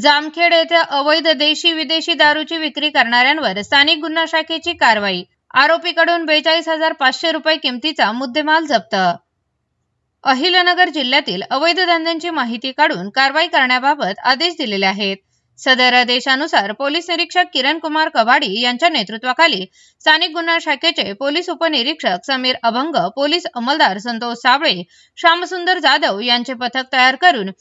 जामखेड येथे अवैध देशी विदेशी दारूची विक्री करणाऱ्यांवर स्थानिक गुन्हा शाखेची कारवाई। आरोपीकडून 42,500 रुपये किमतीचा मुद्देमाल जप्त। अहिल्यानगर जिल्ह्यातील अवैध धंद्यांची माहिती काढून कारवाई करण्याबाबत आदेश दिलेले आहेत। सदर आदेशानुसार पोलीस निरीक्षक किरण कुमार कबाडी यांच्या नेतृत्वाखाली स्थानिक गुन्हा शाखेचे पोलीस उपनिरीक्षक समीर अभंग, पोलीस अंमलदार संतोष साबळे, श्यामसुंदर जाधव यांचे पथक तयार करून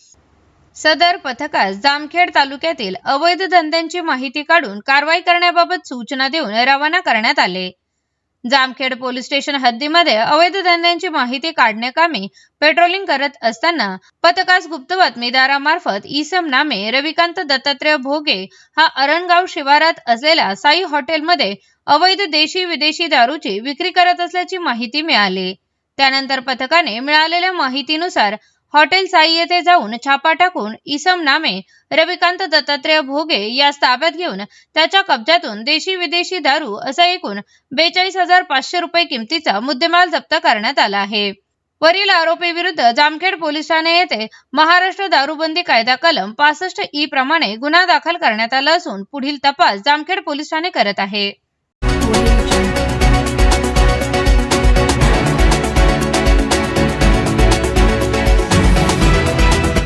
सदर पथकास जामखेड तालुक्यातील अवैध धंद्यांची माहिती काढून कारवाई करण्याबाबत सूचना देऊन रवाना करण्यात आले। जामखेड पोलीस स्टेशन हद्दीमध्ये अवैध धंद्यांची माहिती काढण्याकामी पेट्रोलिंग करत असताना पथकास गुप्त बातमीदारामार्फत इसम नामे रविकांत दत्तात्रय भोगे हा अरणगाव शिवारात असलेल्या साई हॉटेलमध्ये अवैध देशी विदेशी दारूची विक्री करत असल्याची माहिती मिळाली। त्यानंतर पथकाने मिळालेल्या माहितीनुसार हॉटेल साई येथे जाऊन छापा टाकून इसम नामे रविकांत दत्तात्रय भोगे यास ताब्यात घेऊन त्याच्या कब्जातून देशी विदेशी दारू असा एकूण 42,500 रुपये किमतीचा मुद्देमाल जप्त करण्यात आला आहे। वरील आरोपी विरुद्ध जामखेड पोलीस ठाणे येथे महाराष्ट्र दारूबंदी कायदा कलम 65E प्रमाणे गुन्हा दाखल करण्यात आला असून पुढील तपास जामखेड पोलीस ठाणे करत आहे।